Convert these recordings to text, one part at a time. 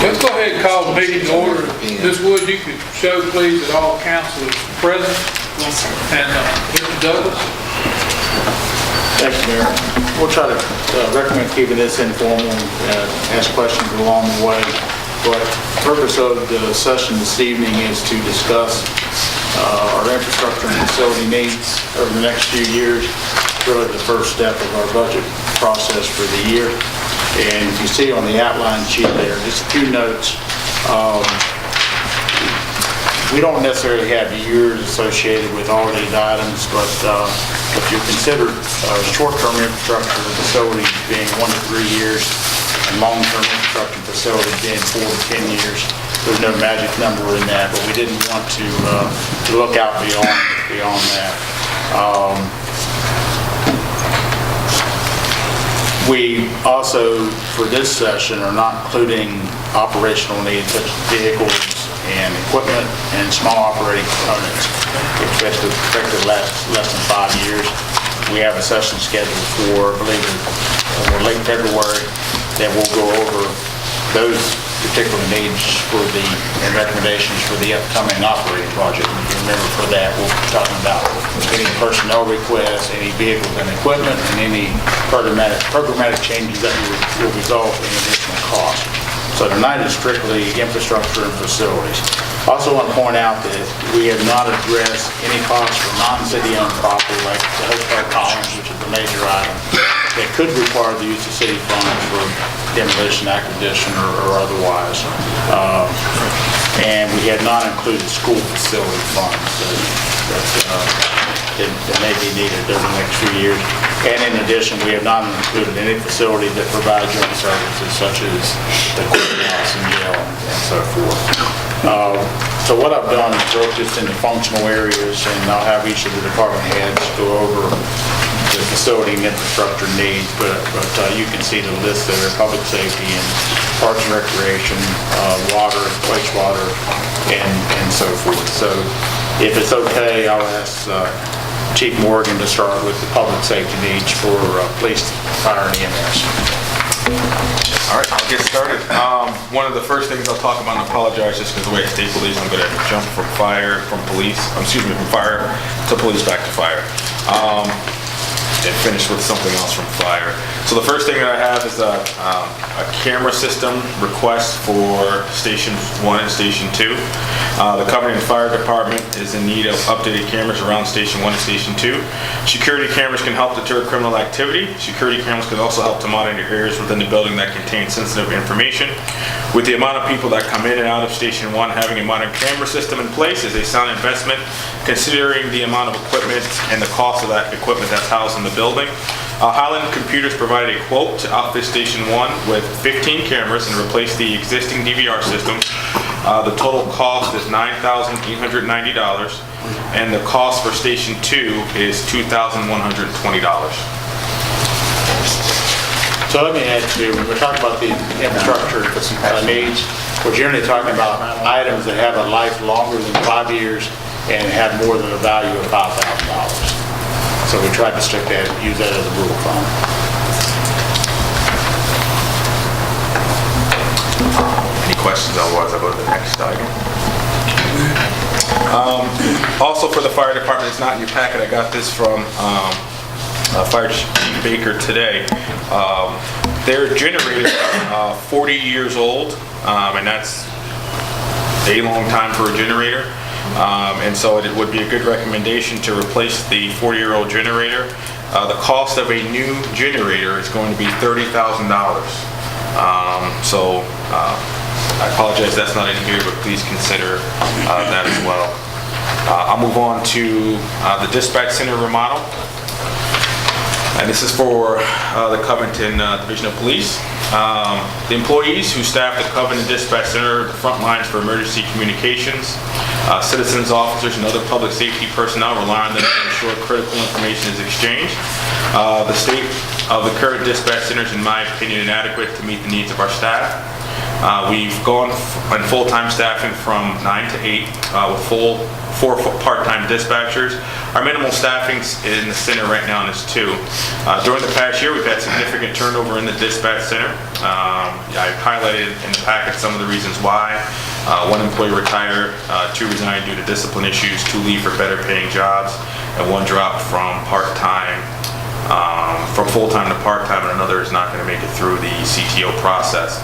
Let's go ahead and call the meeting to order. Ms. Wood, you could show please that all council is present. Yes, sir. And Mr. Douglas. Thank you, Mayor. We'll try to recommend keeping this informal and ask questions along the way. But the purpose of the session this evening is to discuss our infrastructure and facility needs over the next few years. Really the first step of our budget process for the year. And you see on the outline sheet there, just a few notes. We don't necessarily have years associated with all these items, but if you consider short-term infrastructure facilities being 1 to 3 years, and long-term infrastructure facilities being 4 to 10 years, there's no magic number in that, but we didn't want to look out beyond that. We also, for this session, are not including operational needs such as vehicles and equipment and small operating components. We expect to last less than 5 years. We have a session scheduled for, I believe, late February that will go over those particular needs and recommendations for the upcoming operating project. If you remember, for that, we'll be talking about any personnel requests, any vehicles and equipment, and any programmatic changes that will result in additional costs. So tonight is strictly infrastructure and facilities. I also want to point out that we have not addressed any costs for non-city owned property like the Hotel Collins, which is a major item that could require the use of city funds for demolition, acquisition, or otherwise. And we had not included school facility funds that may be needed over the next few years. And in addition, we have not included any facility that provides joint services such as the courthouse and jail and so forth. So what I've done is broke this into functional areas, and I'll have each of the department heads go over the facility and infrastructure needs, but you can see the list there: public safety and parks and recreation, water, wastewater, and so forth. So if it's okay, I'll ask Chief Morgan to start with the public safety needs for police, fire, and EMS. All right, I'll get started. One of the first things I'll talk about, and I apologize just because the way I staple these, I'm going to jump from fire to police back to fire. And finish with something else from fire. So the first thing that I have is a camera system request for Station 1 and Station 2. The Covington Fire Department is in need of updated cameras around Station 1 and Station 2. Security cameras can help deter criminal activity. Security cameras can also help to monitor areas within the building that contain sensitive information. With the amount of people that come in and out of Station 1, having a modern camera system in place is a sound investment, considering the amount of equipment and the cost of that equipment that's housed in the building. Highland Computers provided a quote to outfit Station 1 with 15 cameras and replace the existing DVR system. The total cost is $9,890, and the cost for Station 2 is $2,120. So let me add to, when we're talking about the infrastructure needs, we're generally talking about items that have a life longer than 5 years and have more than a value of $5,000. So we tried to stick that, use that as a rule of thumb. Any questions? Otherwise, I'll go to the next item. Also for the fire department, it's not in your packet. I got this from Fire Chief Baker today. Their generator is 40 years old, and that's a long time for a generator. And so it would be a good recommendation to replace the 40-year-old generator. The cost of a new generator is going to be $30,000. So I apologize that's not in here, but please consider that as well. I'll move on to the dispatch center remodel. And this is for the Covington Division of Police. The employees who staff the Covington Dispatch Center are the front lines for emergency communications. Citizens, officers, and other public safety personnel rely on them to ensure critical information is exchanged. The state of the current dispatch center is, in my opinion, inadequate to meet the needs of our staff. We've gone on full-time staffing from 9 to 8 with 4 part-time dispatchers. Our minimal staffing in the center right now is 2. During the past year, we've had significant turnover in the dispatch center. I highlighted in the packet some of the reasons why. 1 employee retired, 2 resigned due to discipline issues, 2 leave for better paying jobs, and 1 dropped from part-time, from full-time to part-time, and another is not going to make it through the CTO process.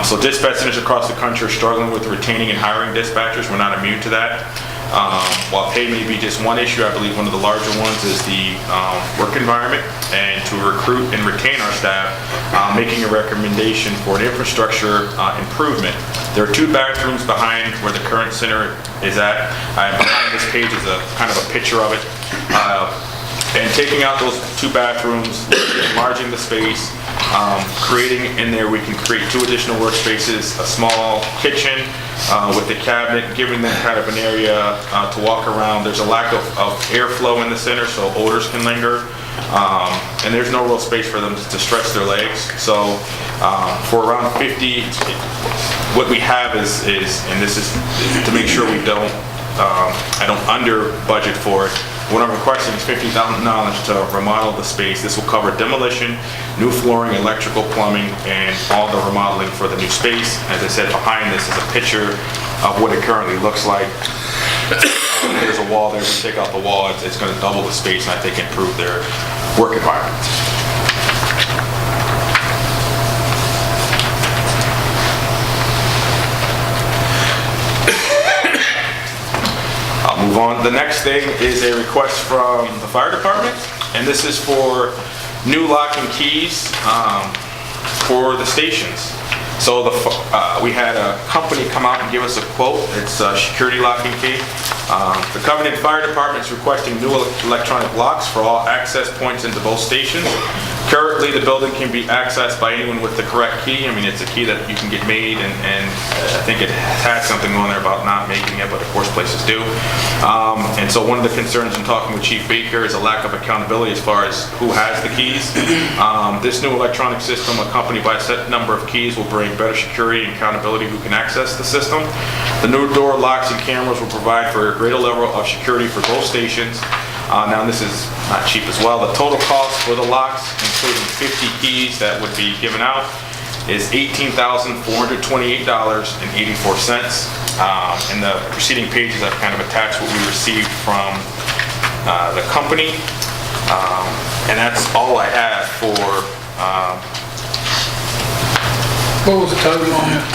So dispatch centers across the country are struggling with retaining and hiring dispatchers. We're not immune to that. While pay may be just one issue, I believe one of the larger ones is the work environment. And to recruit and retain our staff, making a recommendation for an infrastructure improvement. There are 2 bathrooms behind where the current center is at. Behind this page is a kind of a picture of it. And taking out those 2 bathrooms, enlarging the space, creating in there, we can create 2 additional workspaces, a small kitchen with the cabinet, giving them kind of an area to walk around. There's a lack of airflow in the center, so odors can linger. And there's no real space for them to stretch their legs. So for around 50, what we have is, and this is to make sure we don't, I don't under budget for it. What I'm requesting is $50,000 to remodel the space. This will cover demolition, new flooring, electrical, plumbing, and all the remodeling for the new space. As I said, behind this is a picture of what it currently looks like. There's a wall there. If we take out the wall, it's going to double the space and I think improve their work environment. I'll move on. The next thing is a request from the fire department, and this is for new lock and keys for the stations. So we had a company come out and give us a quote. It's a security lock and key. The Covington Fire Department is requesting new electronic locks for all access points into both stations. Currently, the building can be accessed by anyone with the correct key. I mean, it's a key that you can get made, and I think it has something on there about not making it, but of course places do. And so one of the concerns in talking with Chief Baker is a lack of accountability as far as who has the keys. This new electronic system, accompanied by a set number of keys, will bring better security and accountability who can access the system. The new door locks and cameras will provide for a greater level of security for both stations. Now this is not cheap as well. The total cost for the locks, including 50 keys that would be given out, is $18,428.84. In the preceding pages, I've kind of attached what we received from the company, and that's all I have for. What was the total on it?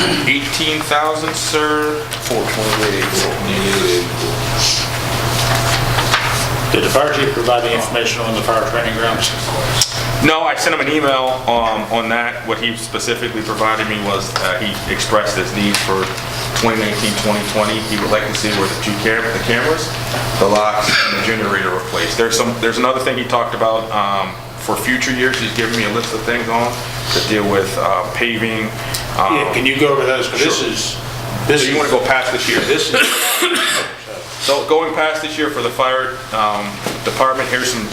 18,000, sir. 428. Did the fire chief provide the information on the fire training grounds? No, I sent him an email on that. What he specifically provided me was he expressed his need for 2019-2020. He would like to see where the cameras, the locks, and the generator replaced. There's another thing he talked about for future years. He's given me a list of things on to deal with paving. Yeah, can you go over those? Sure. So you want to go past this year? This is. So going past this year for the fire department, here's some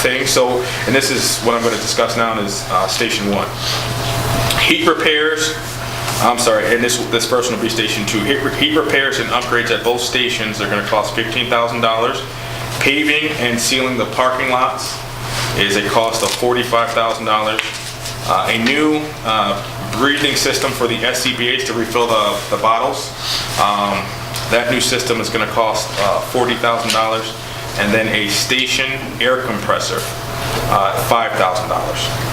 things. So, and this is what I'm going to discuss now is Station 1. Heat repairs, I'm sorry, and this person will be Station 2. Heat repairs and upgrades at both stations are going to cost $15,000. Paving and sealing the parking lots is a cost of $45,000. A new breathing system for the SCBA's to refill the bottles. That new system is going to cost $40,000, and then a station air compressor, $5,000.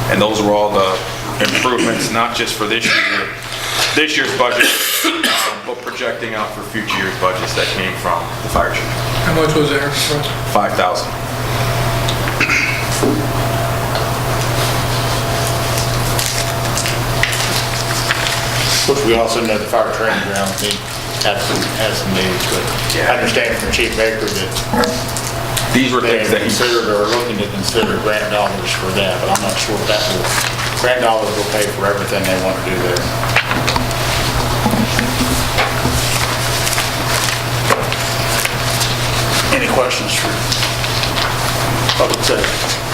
And those were all the improvements, not just for this year's budget, but projecting out for future years' budgets that came from the fire chief. How much was the air compressor? $5,000. Which we also know the fire training ground has some needs, but I understand from Chief Baker that these were they things that he considered or looking to consider grant dollars for that, but I'm not sure if grant dollars will pay for everything they want to do there. Any questions for public safety?